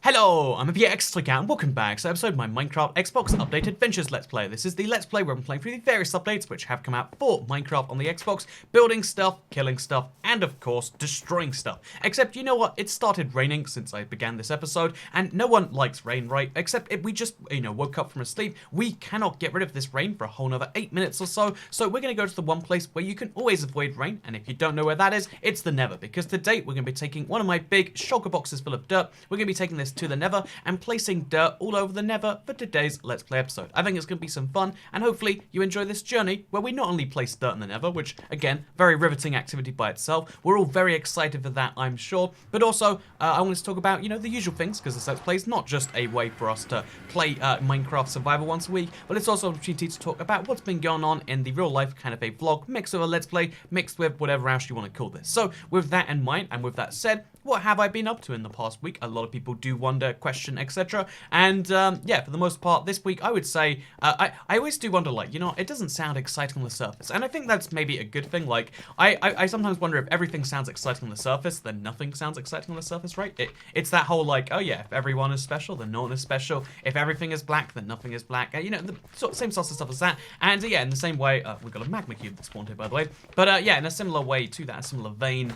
Hello, I'm Extra and welcome back to episode of my Minecraft Xbox Update Adventures Let's Play. This is the Let's Play where I'm playing through the various updates which have come out for Minecraft on the Xbox, building stuff, killing stuff, and of course, destroying stuff. Except, you know what, it started raining since I began this episode, and no one likes rain, right? Except if we just, woke up from a sleep, we cannot get rid of this rain for a whole nother 8 minutes or so, so we're going to go to the one place where you can always avoid rain, and if you don't know where that is, it's the Nether, because today we're going to be taking one of my big shulker boxes full of dirt, we're going to be taking this to the Nether, and placing dirt all over the Nether for today's Let's Play episode. I think it's going to be some fun, and hopefully you enjoy this journey where we not only place dirt in the Nether, which, again, very riveting activity by itself. We're all very excited for that, I'm sure. But also, I want to talk about, the usual things, because this Let's Play is not just a way for us to play Minecraft Survival once a week, but it's also an opportunity to talk about what's been going on in the real life, kind of a vlog, mixed with a Let's Play, mixed with whatever else you want to call this. So, with that in mind, and with that said, what have I been up to in the past week? A lot of people do wonder, question, etc. And yeah, for the most part, this week I would say, I always do wonder, like, it doesn't sound exciting on the surface. And I think that's maybe a good thing. Like, I sometimes wonder if everything sounds exciting on the surface, then nothing sounds exciting on the surface, right? It's that whole, like, oh yeah, if everyone is special, then no one is special. If everything is black, then nothing is black. The same sort of stuff as that. And yeah, in the same way, we've got a magma cube that spawned here, by the way. But yeah, in a similar way to that, a similar vein,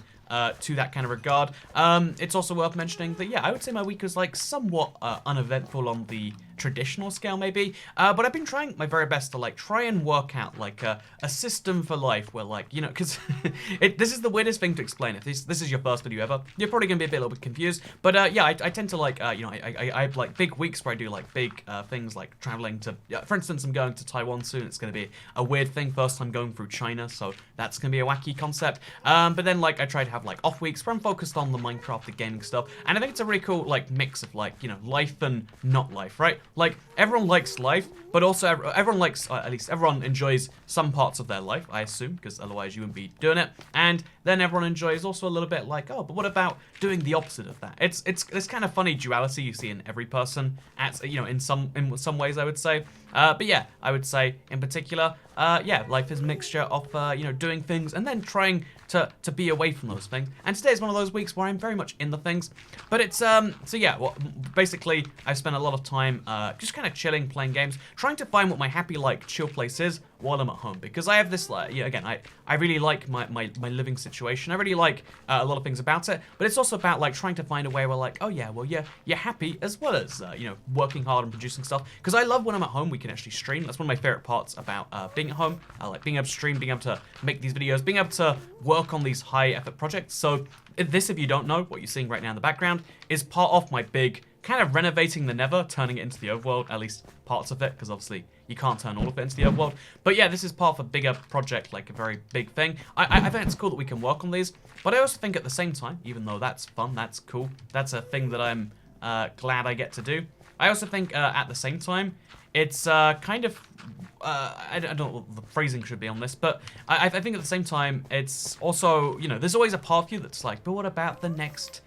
to that kind of regard. It's also worth mentioning that, yeah, I would say my week was, like, somewhat uneventful on the traditional scale, maybe. But I've been trying my very best to, like, try and work out, like, a system for life where, like, because this is the weirdest thing to explain. If this is your first video ever, you're probably going to be a little bit confused. But, yeah, I tend to, like, I have, like, big weeks where I do, like, big things, like traveling to, for instance, I'm going to Taiwan soon. It's going to be a weird thing. First time going through China, so that's going to be a wacky concept. But then, like, I try to have, like, off weeks where I'm focused on the Minecraft, the gaming stuff, and I think it's a really cool, like, mix of, like, life and not life, right? Like, everyone likes life, but also everyone likes, at least everyone enjoys some parts of their life, I assume, because otherwise you wouldn't be doing it, and then everyone enjoys also a little bit like, oh, but what about doing the opposite of that? It's this kind of funny duality you see in every person, in some ways, I would say. But yeah, I would say, in particular, yeah, life is a mixture of, doing things and then trying to be away from those things. And today is one of those weeks where I'm very much in the things. But it's, so yeah, well, basically, I've spent a lot of time just kind of chilling, playing games, trying to find what my happy, like, chill place is while I'm at home. Because I have this, again, I really like my living situation. I really like a lot of things about it. But it's also about, like, trying to find a way where, like, oh yeah, well, you're happy as well as, working hard and producing stuff. Because I love when I'm at home, we can actually stream. That's one of my favorite parts about being at home. I like being able to stream, being able to make these videos, being able to work on these high effort projects. So this, if you don't know, what you're seeing right now in the background is part of my big kind of renovating the Nether, turning it into the overworld, at least parts of it, because obviously you can't turn all of it into the overworld. But yeah, this is part of a bigger project, like a very big thing. I think it's cool that we can work on these, but I also think at the same time, even though that's fun, that's cool, that's a thing that I'm glad I get to do, I also think at the same time, it's kind of, I don't know what the phrasing should be on this, but I think at the same time, it's also, there's always a part of you that's like, but what about the next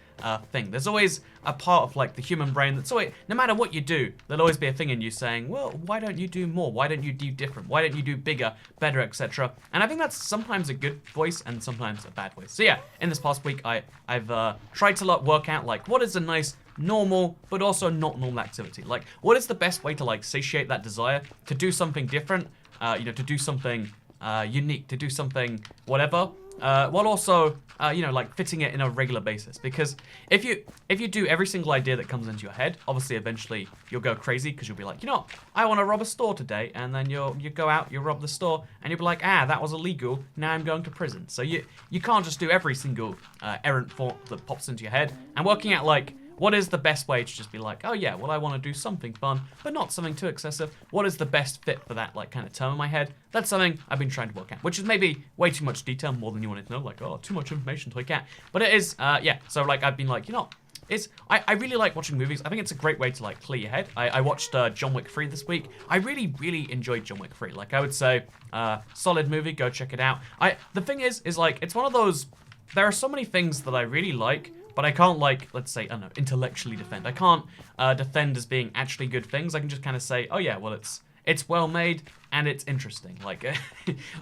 thing? There's always a part of, like, the human brain that's always, no matter what you do, there'll always be a thing in you saying, well, why don't you do more? Why don't you do different? Why don't you do bigger, better, etc.? And I think that's sometimes a good voice and sometimes a bad voice. So yeah, in this past week, I've tried to, like, work out, like, what is a nice normal but also not normal activity. Like, what is the best way to, like, satiate that desire to do something different, to do something unique, to do something whatever, while also like, fitting it in a regular basis. Because if you do every single idea that comes into your head, obviously eventually you'll go crazy, because you'll be like, I want to rob a store today, and then you go out, you rob the store, and you'll be like, that was illegal, now I'm going to prison. So you can't just do every single errant thought that pops into your head, and working out, like, what is the best way to just be like, oh yeah, well, I want to do something fun, but not something too excessive. What is the best fit for that, like, kind of term in my head? That's something I've been trying to work out, which is maybe way too much detail, more than you wanted to know, like, oh, too much information to look at. But it is, yeah, so, like, I've been like, I really like watching movies. I think it's a great way to, like, clear your head. I watched John Wick 3 this week. I really, really enjoyed John Wick 3. Like, I would say, solid movie, go check it out. The thing is, like, it's one of those, there are so many things that I really like, but I can't, like, let's say, I don't know, intellectually defend. I can't defend as being actually good things. I can just kind of say, oh yeah, well, it's it's well made, and it's interesting. Like,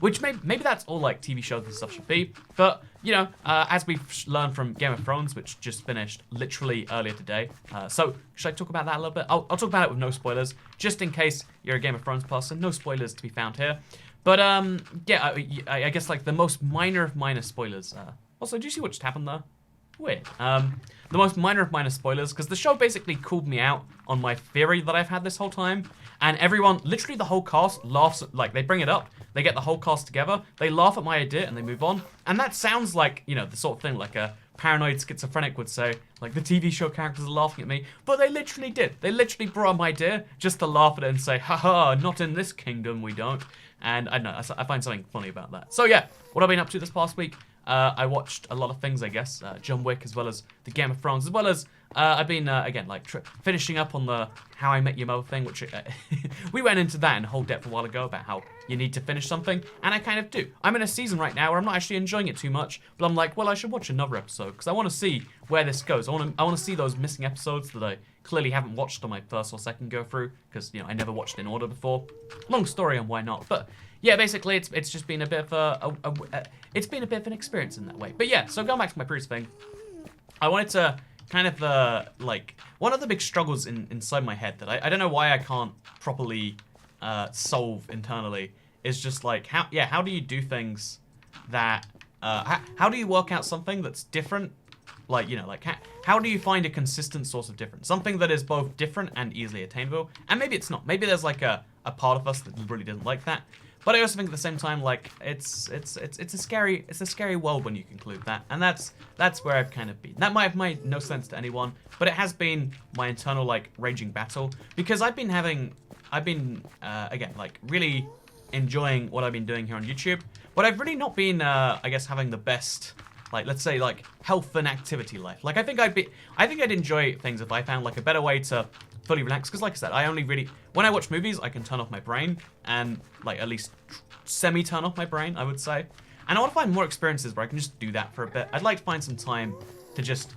which maybe that's all like TV shows and stuff should be. But you know, as we've learned from Game of Thrones, which just finished literally earlier today. So should I talk about that a little bit? I'll talk about it with no spoilers, just in case you're a Game of Thrones person. No spoilers to be found here. But yeah, I guess like the most minor of minor spoilers. Also, did you see what just happened there? Weird. The most minor of minor spoilers, because the show basically called me out on my theory that I've had this whole time, and everyone, literally the whole cast, laughs, like, they bring it up, they get the whole cast together, they laugh at my idea, and they move on, and that sounds like, you know, the sort of thing like a paranoid schizophrenic would say, like, the TV show characters are laughing at me, but they literally did. They literally brought up my idea just to laugh at it and say, haha, not in this kingdom, we don't. And I don't know, I find something funny about that. So yeah, what I've been up to this past week, I watched a lot of things, I guess. John Wick, as well as the Game of Thrones, as well as I've been, again, like, finishing up on the How I Met Your Mother thing, which we went into that in whole depth a while ago about how you need to finish something, and I kind of do. I'm in a season right now where I'm not actually enjoying it too much, but I'm like, well, I should watch another episode, because I want to see where this goes. I want to see those missing episodes that I clearly haven't watched on my first or second go through, because, you know, I never watched in order before. Long story on why not, but yeah, basically, it's just been a bit of it's been a bit of an experience in that way. But yeah, so going back to my previous thing, I wanted to kind of like, one of the big struggles inside my head that I don't know why I can't properly solve internally is just like how do you do things that how do you work out something that's different? Like, you know, like how do you find a consistent source of difference? Something that is both different and easily attainable. And maybe it's not. Maybe there's like a part of us that really doesn't like that. But I also think at the same time, like, it's a scary world when you conclude that, and that's where I've kind of been. That might have made no sense to anyone, but it has been my internal, like, raging battle, because I've been again, like, really enjoying what I've been doing here on YouTube, but I've really not been I guess having the best, like, let's say, like, health and activity life. Like, I think I'd enjoy things if I found like a better way to fully relax, because like I said, I only really, when I watch movies, I can turn off my brain, and like at least semi-turn off my brain, I would say. And I want to find more experiences where I can just do that for a bit. I'd like to find some time to just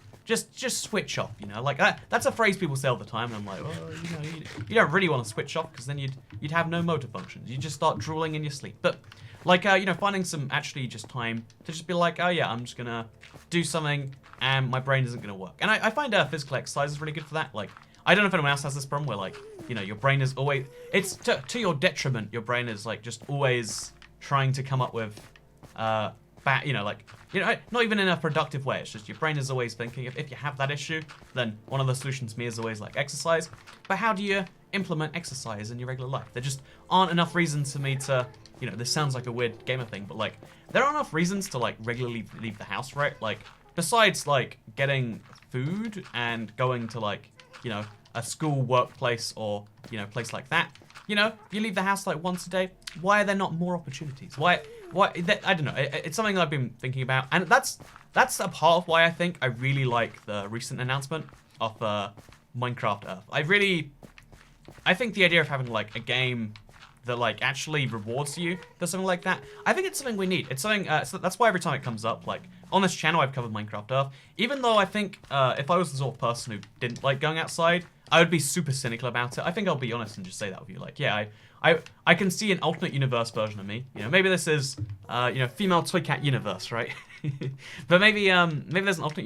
switch off, you know? Like, that's a phrase people say all the time, and I'm like, well, you know, you don't really want to switch off, because then you'd have no motor functions. You'd just start drooling in your sleep. But like, you know, finding some actually just time to just be like, oh yeah, I'm just gonna do something, and my brain isn't gonna work. And I find physical exercise is really good for that. Like, I don't know if anyone else has this problem where, like, you know, your brain is always, it's to your detriment, your brain is like just always trying to come up with you know, like, you know, not even in a productive way. It's just your brain is always thinking. If you have that issue, then one of the solutions to me is always like exercise. But how do you implement exercise in your regular life? There just aren't enough reasons for me to, you know, this sounds like a weird gamer thing, but like, there aren't enough reasons to like regularly leave the house, right? Like, besides like getting food and going to like, you know, a school, workplace, or, you know, place like that. You know, you leave the house like once a day. Why are there not more opportunities? Why? I don't know. It's something I've been thinking about, and that's a part of why I think I really like the recent announcement of Minecraft Earth. I think the idea of having like a game that like actually rewards you for something like that, I think it's something we need. It's something, so that's why every time it comes up, like on this channel I've covered Minecraft Earth, even though I think if I was the sort of person who didn't like going outside, I would be super cynical about it. I think I'll be honest and just say that with you. Like, yeah, I can see an alternate universe version of me. You know, maybe this is, you know, female toy cat universe, right? But maybe there's an alternate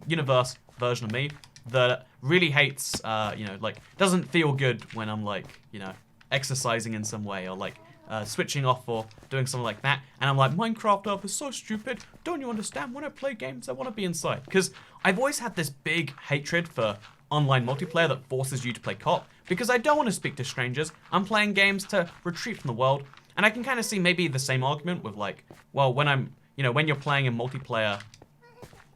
universe version of me that really hates, you know, like, doesn't feel good when I'm like, you know, exercising in some way, or like switching off or doing something like that, and I'm like, Minecraft Earth is so stupid, don't you understand? When I play games, I want to be inside. Because I've always had this big hatred for online multiplayer that forces you to play co-op, because I don't want to speak to strangers. I'm playing games to retreat from the world, and I can kind of see maybe the same argument with like, well, when I'm, you know, when you're playing a multiplayer,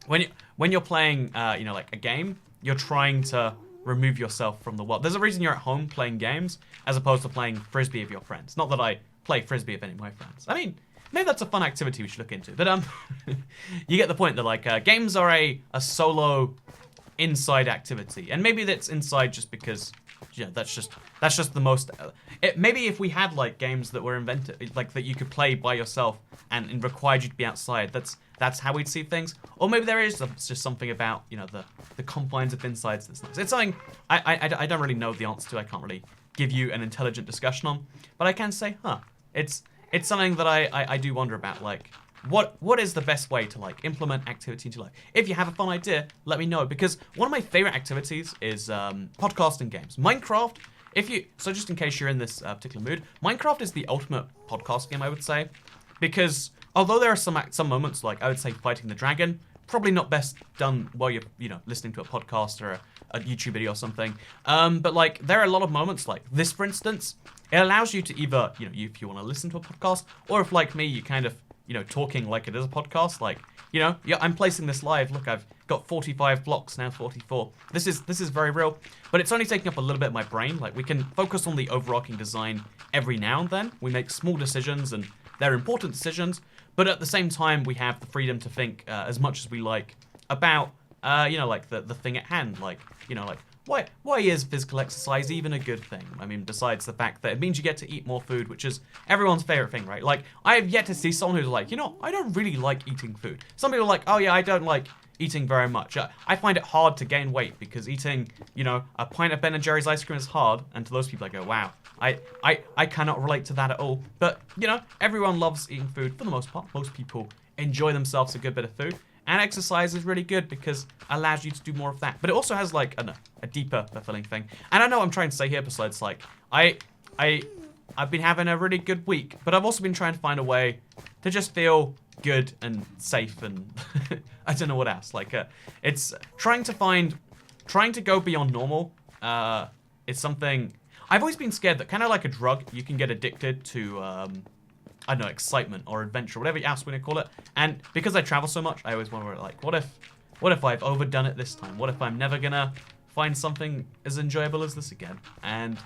when you're playing, you know, like a game, you're trying to remove yourself from the world. There's a reason you're at home playing games as opposed to playing Frisbee with your friends. Not that I play Frisbee with any of my friends. I mean, maybe that's a fun activity we should look into. But you get the point that like games are a solo inside activity, and maybe that's inside just because, you know, that's just the most. Maybe if we had like games that were invented, like that you could play by yourself and required you to be outside, that's how we'd see things. Or maybe there is just something about, you know, the confines of insides that's nice. It's something I don't really know the answer to. I can't really give you an intelligent discussion on. But I can say, it's something that I do wonder about, like, what is the best way to like implement activity into life? If you have a fun idea, let me know, because one of my favorite activities is podcasting games. Minecraft, so just in case you're in this particular mood, Minecraft is the ultimate podcast game, I would say, because although there are some moments, like I would say fighting the dragon, probably not best done while you're listening to a podcast or a YouTube video or something. But like there are a lot of moments like this, for instance. It allows you to either if you want to listen to a podcast, or if like me you kind of talking like it is a podcast, like yeah, I'm placing this live. Look, I've got 45 blocks now, 44. This is very real, but it's only taking up a little bit of my brain. Like we can focus on the overarching design every now and then. We make small decisions and they're important decisions, but at the same time we have the freedom to think as much as we like about like the thing at hand, like like why is physical exercise even a good thing? I mean, besides the fact that it means you get to eat more food, which is everyone's favorite thing, right? Like I have yet to see someone who's like, I don't really like eating food. Some people are like, oh yeah, I don't like eating very much. I find it hard to gain weight because eating a pint of Ben and Jerry's ice cream is hard, and to those people I go, wow, I cannot relate to that at all. But everyone loves eating food for the most part. Most people enjoy themselves a good bit of food. And exercise is really good because it allows you to do more of that. But it also has like a deeper, fulfilling thing. And I know what I'm trying to say here, besides like I've been having a really good week, but I've also been trying to find a way to just feel good and safe, and I don't know what else. Like it's trying to go beyond normal. It's something I've always been scared that, kind of like a drug, you can get addicted to I don't know, excitement or adventure, whatever else we want to call it. And because I travel so much, I always wonder, like, what if I've overdone it this time? What if I'm never gonna find something as enjoyable as this again? And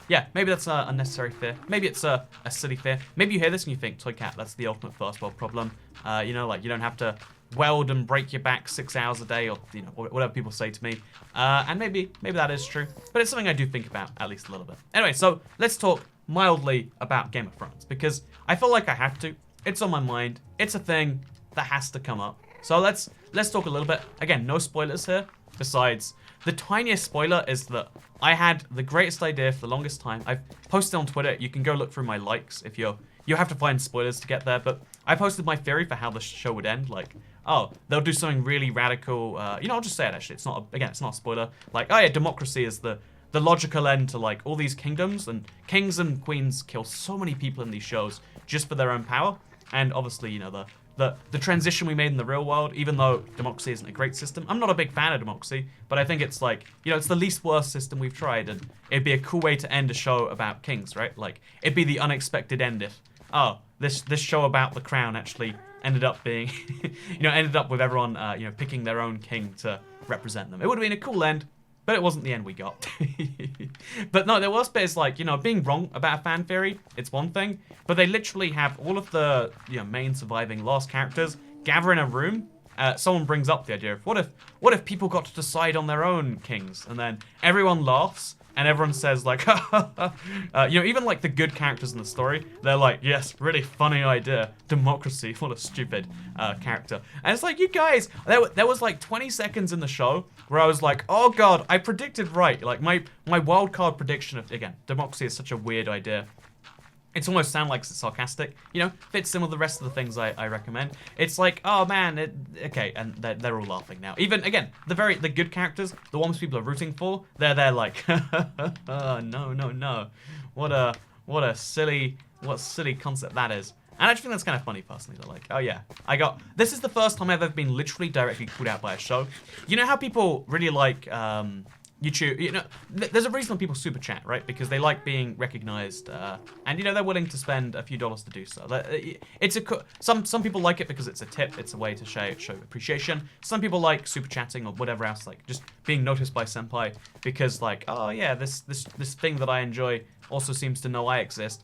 yeah, maybe that's an unnecessary fear. Maybe it's a silly fear. Maybe you hear this and you think, Toy Cat, that's the ultimate first world problem. Like you don't have to weld and break your back 6 hours a day, or whatever people say to me. And maybe that is true, but it's something I do think about at least a little bit. Anyway, so let's talk mildly about Game of Thrones, because I feel like I have to. It's on my mind. It's a thing that has to come up. So let's talk a little bit. Again, no spoilers here. Besides, the tiniest spoiler is that I had the greatest idea for the longest time. I've posted on Twitter. You can go look through my likes if you have to find spoilers to get there. But I posted my theory for how the show would end. Like, oh, they'll do something really radical. I'll just say it actually. It's not a spoiler. Like, oh yeah, democracy is the logical end to like all these kingdoms, and kings and queens kill so many people in these shows just for their own power. And obviously, the transition we made in the real world, even though democracy isn't a great system, I'm not a big fan of democracy, but I think it's like, it's the least worst system we've tried, and it'd be a cool way to end a show about kings, right? Like, it'd be the unexpected end if, this show about the crown actually ended up being, ended up with everyone, picking their own king to represent them. It would have been a cool end. But it wasn't the end we got. But no, the worst bit is like, being wrong about a fan theory, it's one thing. But they literally have all of the main surviving lost characters gather in a room. Someone brings up the idea of what if people got to decide on their own kings? And then everyone laughs. And everyone says like, even like the good characters in the story, they're like, yes, really funny idea. Democracy, what a stupid character. And it's like, you guys, there was like 20 seconds in the show where I was like, oh god, I predicted right. Like my wild card prediction of, again, democracy is such a weird idea. It's almost sound like it's sarcastic, fits in with the rest of the things I recommend. It's like, oh man, okay, and they're all laughing now. Even, again, the good characters, the ones people are rooting for, they're like, no. What a silly concept that is. And I actually think that's kind of funny, personally. They're like, oh yeah, this is the first time I've ever been literally directly called out by a show. You know how people really like, YouTube, there's a reason when people super chat, right? Because they like being recognized, and they're willing to spend a few dollars to do so. It's some people like it because it's a tip, it's a way to show appreciation. Some people like super chatting or whatever else, like just being noticed by senpai because like, oh yeah, this thing that I enjoy also seems to know I exist.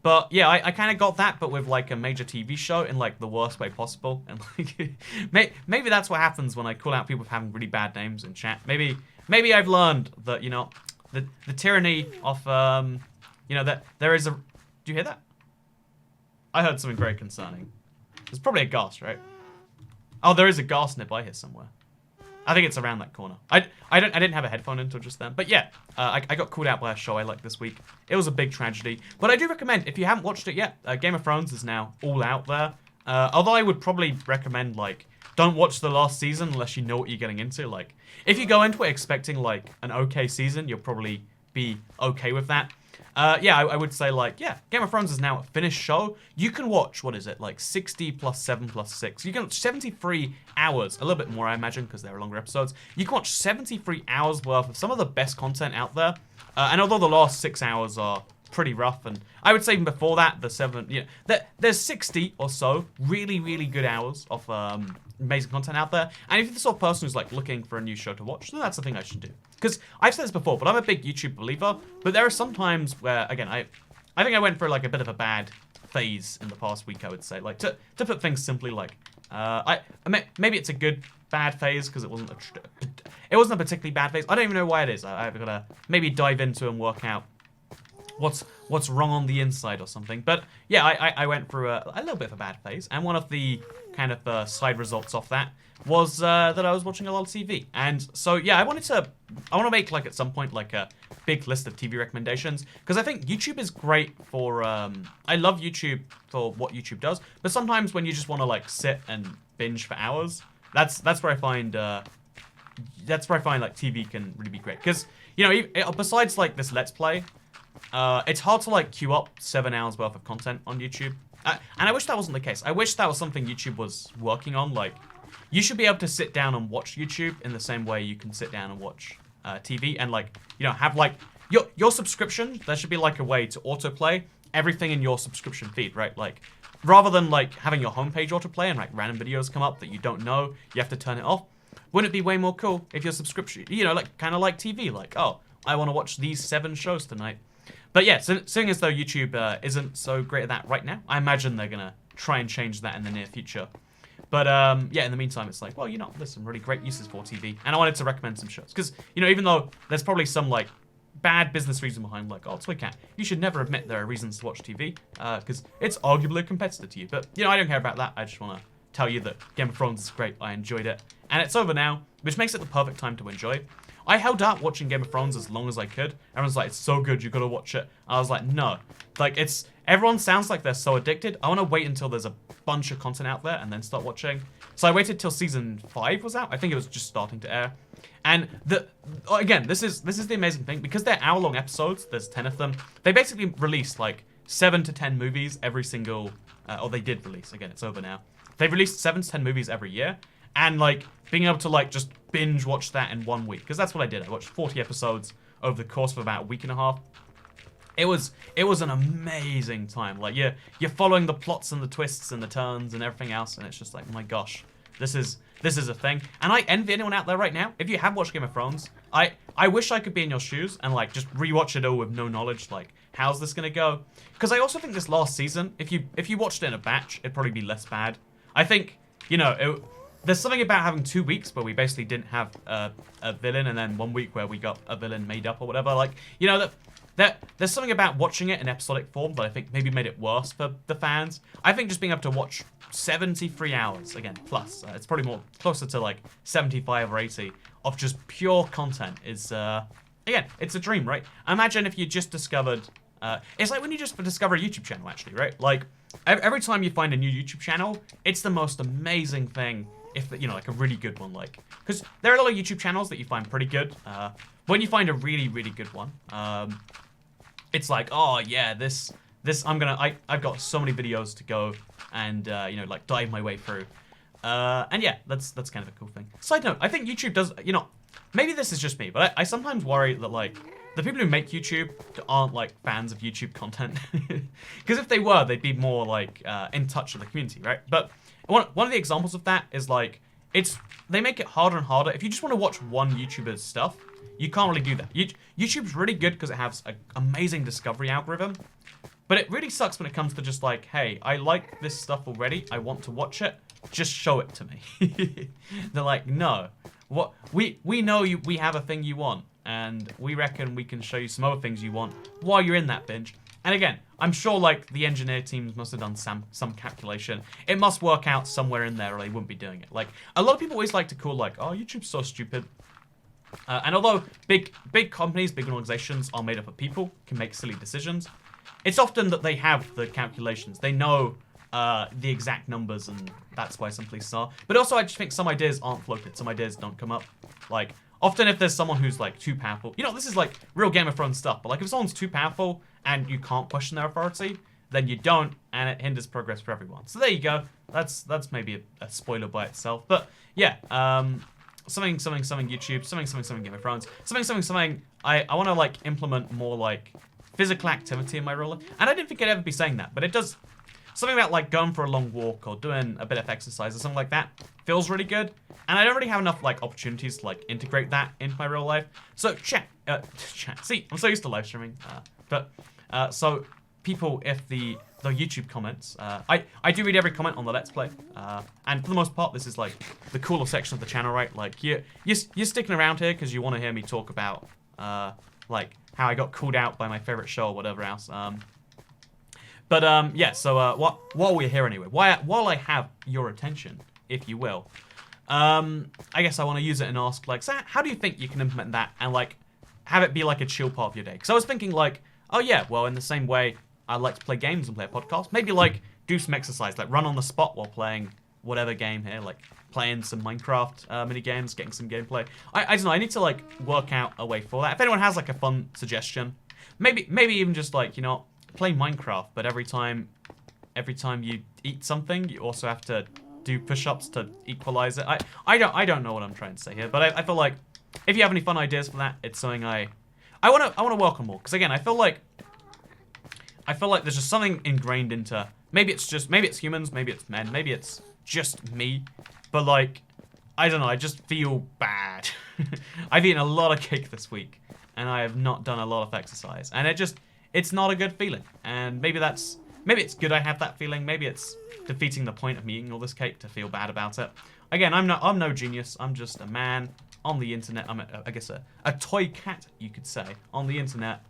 But yeah, I kind of got that, but with like a major TV show in like the worst way possible. And like, maybe that's what happens when I call out people for having really bad names in chat. Maybe I've learned that, the tyranny of, that there is a... Do you hear that? I heard something very concerning. There's probably a ghast, right? Oh, there is a ghast nearby here somewhere. I think it's around that corner. I didn't have a headphone until just then. But yeah, I got called out by a show I liked this week. It was a big tragedy. But I do recommend, if you haven't watched it yet, Game of Thrones is now all out there. Although I would probably recommend, like, don't watch the last season unless you know what you're getting into. Like, if you go into it expecting, like, an okay season, you'll probably be okay with that. Yeah, I would say, like, yeah, Game of Thrones is now a finished show. You can watch, what is it, like 60 plus 7 plus 6. You can watch 73 hours, a little bit more, I imagine, because they're longer episodes. You can watch 73 hours worth of some of the best content out there. And although the last 6 hours are pretty rough, and I would say even before that, the 7, there's 60 or so really, really good hours of amazing content out there. And if you're the sort of person who's, like, looking for a new show to watch, then that's the thing I should do. Because I've said this before, but I'm a big YouTube believer. But there are some times where, again, I think I went through, like, a bit of a bad phase in the past week, I would say. Like, to put things simply, like, maybe it's a good bad phase because it wasn't a particularly bad phase. I don't even know why it is. I've got to maybe dive into and work out what's wrong on the inside or something. But yeah, I went through a little bit of a bad phase, and one of the kind of side results off that was that I was watching a lot of TV. And so yeah, I want to make, like, at some point, like, a big list of TV recommendations, because I think YouTube is great for I love YouTube for what YouTube does, but sometimes when you just want to, like, sit and binge for hours, that's where I find like, TV can really be great. Because, you know, besides, like, this Let's Play, it's hard to, like, queue up 7 hours worth of content on YouTube. And I wish that wasn't the case. I wish that was something YouTube was working on. Like, you should be able to sit down and watch YouTube in the same way you can sit down and watch TV. And, like, you know, have, like, your subscription, there should be, like, a way to autoplay everything in your subscription feed, right? Like, rather than, like, having your homepage autoplay and, like, random videos come up that you don't know, you have to turn it off. Wouldn't it be way more cool if your subscription, you know, like, kind of like TV, like, oh, I want to watch these 7 shows tonight. But yeah, seeing as though YouTube isn't so great at that right now, I imagine they're going to try and change that in the near future. But yeah, in the meantime, it's like, well, you know, there's some really great uses for TV. And I wanted to recommend some shows. Because, you know, even though there's probably some, like, bad business reason behind, like, oh, Toycat, you should never admit there are reasons to watch TV. Because it's arguably a competitor to you. But, you know, I don't care about that. I just want to tell you that Game of Thrones is great. I enjoyed it. And it's over now, which makes it the perfect time to enjoy. I held out watching Game of Thrones as long as I could. Everyone's like, it's so good, you gotta watch it. I was like, no. Like, everyone sounds like they're so addicted. I want to wait until there's a bunch of content out there and then start watching. So I waited till season 5 was out. I think it was just starting to air. And again, this is the amazing thing. Because they're hour-long episodes, there's 10 of them, they basically release, like, 7 to 10 movies every single, or they did release, again, it's over now. They've released 7 to 10 movies every year. And, like, being able to, like, just binge watch that in 1 week. Because that's what I did. I watched 40 episodes over the course of about a week and a half. It was an amazing time. Like, you're following the plots and the twists and the turns and everything else. And it's just like, oh my gosh, this is a thing. And I envy anyone out there right now. If you have watched Game of Thrones, I wish I could be in your shoes and, like, just rewatch it all with no knowledge. Like, how's this going to go? Because I also think this last season, if you watched it in a batch, it'd probably be less bad. I think, you know, there's something about having 2 weeks where we basically didn't have a villain, and then 1 week where we got a villain made up or whatever. Like, you know, there's something about watching it in episodic form that I think maybe made it worse for the fans. I think just being able to watch 73 hours, again, plus, it's probably more closer to, like, 75 or 80 of just pure content is, again, it's a dream, right? Imagine if you just discovered, it's like when you just discover a YouTube channel, actually, right? Like, every time you find a new YouTube channel, it's the most amazing thing. If, you know, like a really good one, like, because there are a lot of YouTube channels that you find pretty good. When you find a really, really good one, it's like, oh yeah, this I've got so many videos to go and, you know, like, dive my way through. And yeah, that's kind of a cool thing. Side note, I think YouTube does, you know, maybe this is just me, but I sometimes worry that, like, the people who make YouTube aren't, like, fans of YouTube content. Because if they were, they'd be more, like, in touch with the community, right? But one of the examples of that is, like, they make it harder and harder. If you just want to watch one YouTuber's stuff, you can't really do that. YouTube's really good because it has an amazing discovery algorithm, but it really sucks when it comes to just like, hey, I like this stuff already, I want to watch it, just show it to me. They're like, no, what we know we have a thing you want, and we reckon we can show you some other things you want while you're in that binge. And again, I'm sure like the engineer teams must have done some calculation. It must work out somewhere in there or they wouldn't be doing it. Like, a lot of people always like to call like, oh, YouTube's so stupid. And although big companies, big organizations are made up of people, can make silly decisions, it's often that they have the calculations. They know the exact numbers, and that's why some places are. But also, I just think some ideas aren't floated. Some ideas don't come up. Like, often if there's someone who's, like, too powerful... You know, this is, like, real Game of Thrones stuff. But, like, if someone's too powerful and you can't question their authority, then you don't, and it hinders progress for everyone. So there you go. That's maybe a spoiler by itself. But, yeah, something YouTube, something Game of Thrones, something. I want to like implement more like physical activity in my real life, and I didn't think I'd ever be saying that, but it does. Something about like going for a long walk or doing a bit of exercise or something like that feels really good, and I don't really have enough like opportunities to like integrate that into my real life. So chat. See, I'm so used to live streaming, so people, if the YouTube comments, I do read every comment on the Let's Play, and for the most part, this is like the cooler section of the channel, right? Like you're sticking around here because you want to hear me talk about like how I got called out by my favorite show or whatever else. Yeah. So while we're here anyway, while I have your attention, if you will, I guess I want to use it and ask like, so how do you think you can implement that and like have it be like a chill part of your day? Because I was thinking like, oh yeah, well in the same way I like to play games and play a podcast. Maybe like do some exercise, like run on the spot while playing whatever game here, like playing some Minecraft mini games, getting some gameplay. I don't know. I need to like work out a way for that. If anyone has like a fun suggestion, maybe even just like play Minecraft, but every time you eat something, you also have to do push-ups to equalize it. I don't know what I'm trying to say here, but I feel like if you have any fun ideas for that, it's something I want to welcome more. Because again, I feel like there's just something ingrained into, maybe it's humans, maybe it's men, maybe it's just me, but like, I don't know, I just feel bad. I've eaten a lot of cake this week, and I have not done a lot of exercise, and it's not a good feeling, and maybe it's good I have that feeling, maybe it's defeating the point of me eating all this cake to feel bad about it. Again, I'm no genius, I'm just a man on the internet, I guess a toy cat, you could say, on the internet,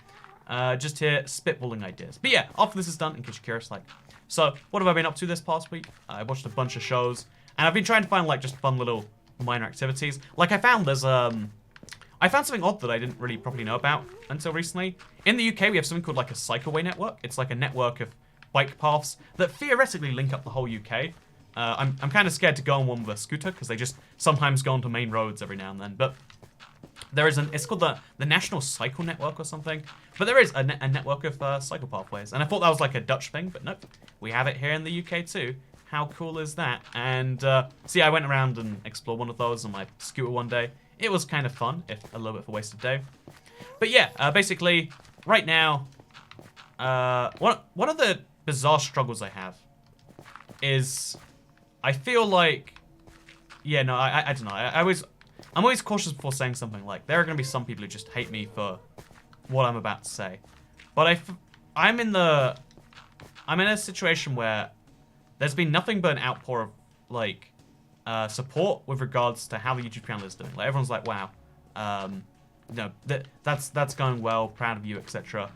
just here spitballing ideas. But yeah, after this is done, in case you're curious, like, so what have I been up to this past week? I watched a bunch of shows, and I've been trying to find like just fun little minor activities. Like I found something odd that I didn't really properly know about until recently. In the UK, we have something called like a cycleway network. It's like a network of bike paths that theoretically link up the whole UK. I'm kind of scared to go on one with a scooter because they just sometimes go onto main roads every now and then. But there is it's called the National Cycle Network or something. But there is a network of cycle pathways. And I thought that was like a Dutch thing, but nope. We have it here in the UK too. How cool is that? And see, I went around and explored one of those on my scooter one day. It was kind of fun, if a little bit of a wasted day. But yeah, basically, right now, one of the bizarre struggles I have is I feel like, yeah, no, I don't know. I'm always cautious before saying something. Like, there are going to be some people who just hate me for what I'm about to say. But I'm in a situation where there's been nothing but an outpour of, like, support with regards to how the YouTube channel is doing. Like, everyone's like, wow, that's going well, proud of you, etc.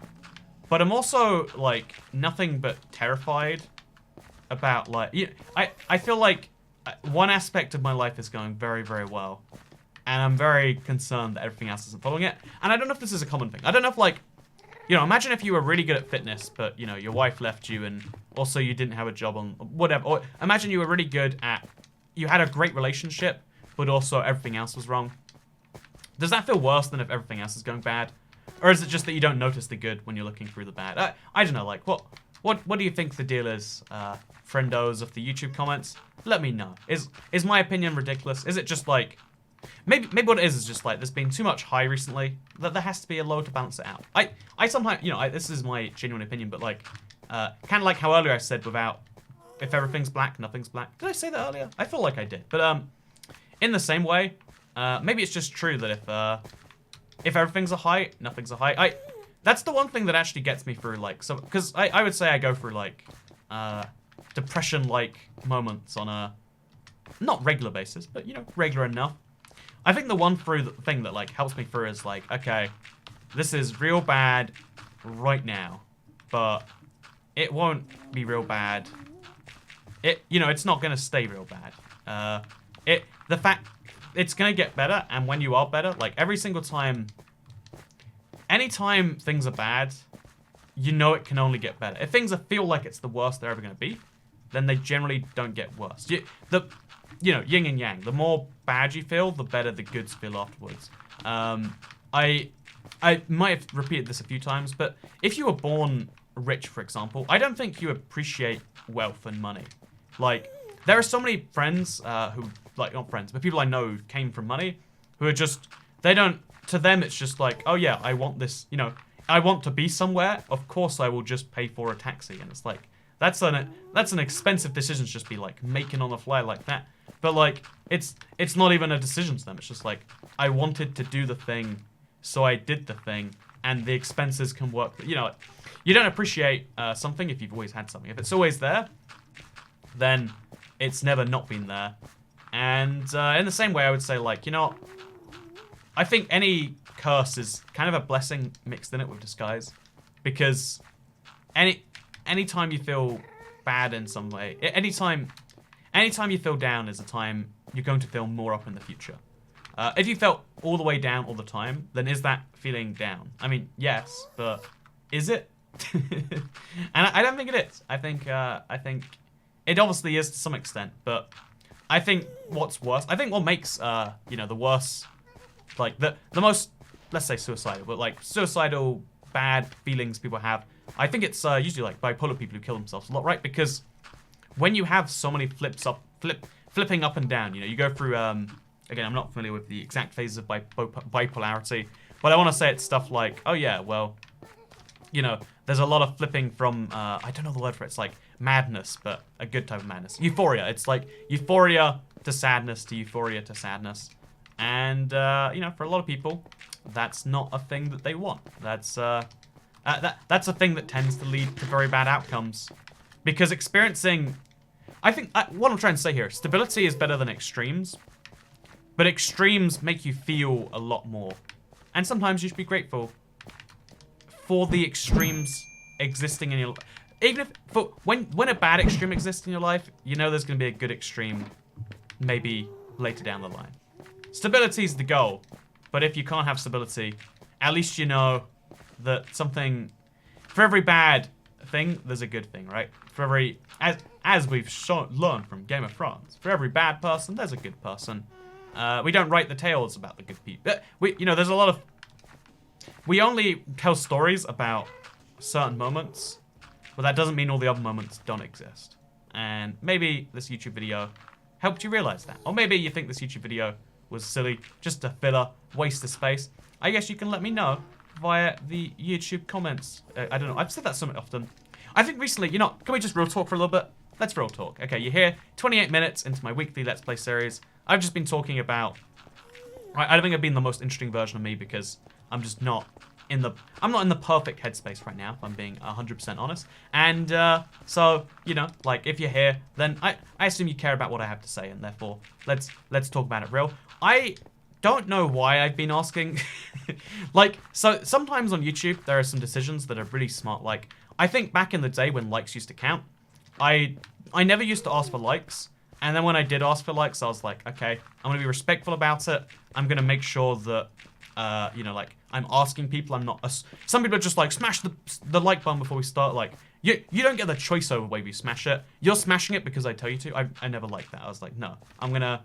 But I'm also, like, nothing but terrified about, like, I feel like one aspect of my life is going very, very well. And I'm very concerned that everything else isn't following it. And I don't know if this is a common thing. I don't know if, like, imagine if you were really good at fitness, but, your wife left you and also you didn't have a job on whatever. Or imagine you were really good at, you had a great relationship, but also everything else was wrong. Does that feel worse than if everything else is going bad? Or is it just that you don't notice the good when you're looking through the bad? I don't know, like, what do you think the deal is, friendos of the YouTube comments? Let me know. Is my opinion ridiculous? Is it just like, maybe what it is just like, there's been too much high recently, that there has to be a low to balance it out. I sometimes, this is my genuine opinion, but like, kind of like how earlier I said without, if everything's black, nothing's black. Did I say that earlier? I feel like I did. But in the same way, maybe it's just true that if everything's a high, nothing's a high. That's the one thing that actually gets me through, like, so, because I would say I go through, like, depression-like moments on a, not regular basis, but, regular enough. I think the one thing that, like, helps me through is, like, okay, this is real bad right now. but it won't be real bad. It's not gonna stay real bad. It's gonna get better, and when you are better, like every single time, anytime things are bad, you know it can only get better. If things feel like it's the worst they're ever gonna be, then they generally don't get worse. Yin and yang. The more bad you feel, the better the goods feel afterwards. I might have repeated this a few times, but if you were born rich, for example, I don't think you appreciate wealth and money. Like, there are so many friends who, like, not friends, but people I know who came from money, who are just, to them it's just like, oh yeah, I want this, I want to be somewhere, of course I will just pay for a taxi. And it's like, that's an expensive decision to just be like making on the fly like that. But like, it's not even a decision to them. It's just like, I wanted to do the thing, so I did the thing, and the expenses can work. You don't appreciate something if you've always had something. If it's always there, then it's never not been there. And in the same way, I would say, like, I think any curse is kind of a blessing mixed in it with disguise. Because anytime you feel bad in some way, anytime you feel down is a time you're going to feel more up in the future. If you felt all the way down all the time, then is that feeling down? I mean, yes, but is it? And I don't think it is. I think it obviously is to some extent, but I think what's worse, I think what makes the worst, like the most, let's say suicidal, but like suicidal bad feelings people have, I think it's usually like bipolar people who kill themselves a lot, right? Because when you have so many flipping up and down, you go through, again, I'm not familiar with the exact phases of bipolarity, but I want to say it's stuff like, oh yeah, well, there's a lot of flipping from, I don't know the word for it, it's like madness, but a good type of madness. Euphoria, it's like euphoria to sadness to euphoria to sadness. And, for a lot of people, that's not a thing that they want. That's a thing that tends to lead to very bad outcomes. Because experiencing, I think, what I'm trying to say here, stability is better than extremes. But extremes make you feel a lot more. And sometimes you should be grateful for the extremes existing in your life. Even if, when a bad extreme exists in your life, there's going to be a good extreme maybe later down the line. Stability is the goal. But if you can't have stability, at least you know that something, for every bad thing, there's a good thing, right? For every, as we've learned from Game of Thrones, for every bad person, there's a good person. We don't write the tales about the good people. There's a lot of, we only tell stories about certain moments, but that doesn't mean all the other moments don't exist. And maybe this YouTube video helped you realize that. Or maybe you think this YouTube video was silly, just a filler, waste of space. I guess you can let me know via the YouTube comments. I don't know, I've said that so often. I think recently, can we just real talk for a little bit? Let's real talk. Okay, you're here 28 minutes into my weekly Let's Play series. I've just been talking about, I don't think I've been the most interesting version of me because I'm just not in the, perfect headspace right now, if I'm being 100% honest. And so, like if you're here, then I assume you care about what I have to say, and therefore, let's talk about it real. I don't know why I've been asking. So sometimes on YouTube, there are some decisions that are really smart. Like, I think back in the day when likes used to count, I never used to ask for likes. And then when I did ask for likes, I was like, okay, I'm going to be respectful about it. I'm going to make sure that, I'm asking people. I'm not, some people are just like, smash the like button before we start. Like, you don't get the choice over the way we smash it. You're smashing it because I tell you to. I never liked that. I was like, no, I'm going to,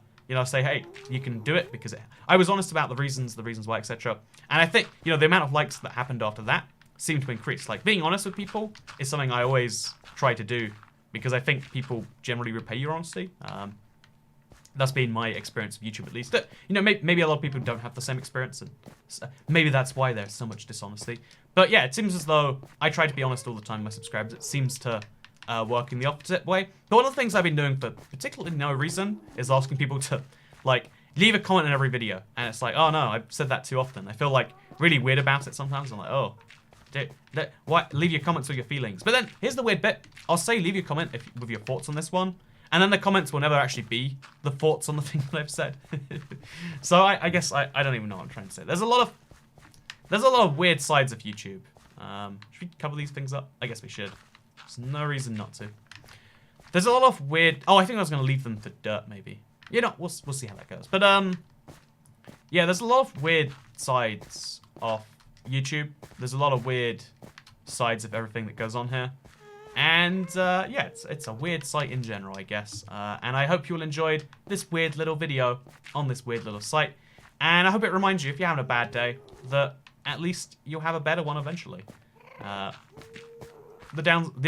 say, hey, you can do it because I was honest about the reasons why, etc. And I think, the amount of likes that happened after that seemed to increase. Like, being honest with people is something I always try to do because I think people generally repay your honesty. That's been my experience of YouTube, at least. Maybe a lot of people don't have the same experience, and maybe that's why there's so much dishonesty. But yeah, it seems as though I try to be honest all the time with my subscribers. It seems to work in the opposite way. But one of the things I've been doing for particularly no reason is asking people to, like, leave a comment in every video. And it's like, oh no, I've said that too often. I feel like really weird about it sometimes. I'm like, oh, what? Leave your comments with your feelings. But then here's the weird bit. I'll say leave your comment with your thoughts on this one. And then the comments will never actually be the thoughts on the thing that I've said. So I guess I don't even know what I'm trying to say. There's a lot of weird sides of YouTube. Should we cover these things up? I guess we should. There's no reason not to. There's a lot of weird... Oh, I think I was going to leave them for dirt, maybe. You know, we'll see how that goes. But, yeah, there's a lot of weird sides of YouTube. There's a lot of weird sides of everything that goes on here. And, yeah, it's a weird site in general, I guess. And I hope you all enjoyed this weird little video on this weird little site. And I hope it reminds you, if you're having a bad day, that at least you'll have a better one eventually. The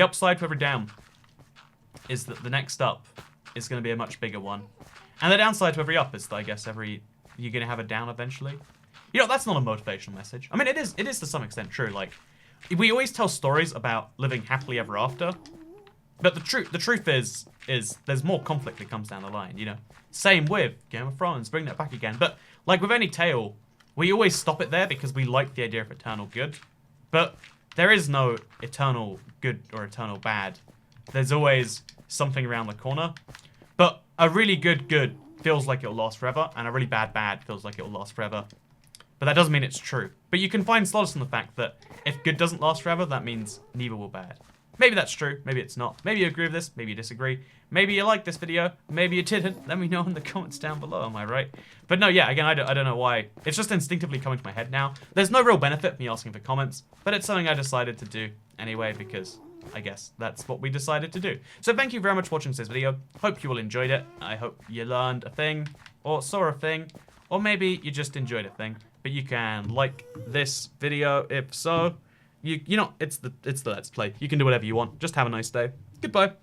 upside to every down is that the next up is going to be a much bigger one. And the downside to every up is that I guess you're going to have a down eventually. You know, that's not a motivational message. I mean, it is to some extent true. Like, we always tell stories about living happily ever after. But the truth is there's more conflict that comes down the line, you know. Same with Game of Thrones, bring that back again. But, like with any tale, we always stop it there because we like the idea of eternal good. But there is no eternal good or eternal bad. There's always something around the corner. But a really good feels like it'll last forever, and a really bad feels like it'll last forever. But that doesn't mean it's true. But you can find solace in the fact that if good doesn't last forever, that means neither will bad. Maybe that's true, maybe it's not. Maybe you agree with this, maybe you disagree. Maybe you like this video, maybe you didn't. Let me know in the comments down below, am I right? But no, yeah, again, I don't know why. It's just instinctively coming to my head now. There's no real benefit me asking for comments, but it's something I decided to do anyway because I guess that's what we decided to do. So thank you very much for watching this video. Hope you all enjoyed it. I hope you learned a thing, or saw a thing, or maybe you just enjoyed a thing. But you can like this video if so. You know, it's the Let's Play. You can do whatever you want. Just have a nice day. Goodbye.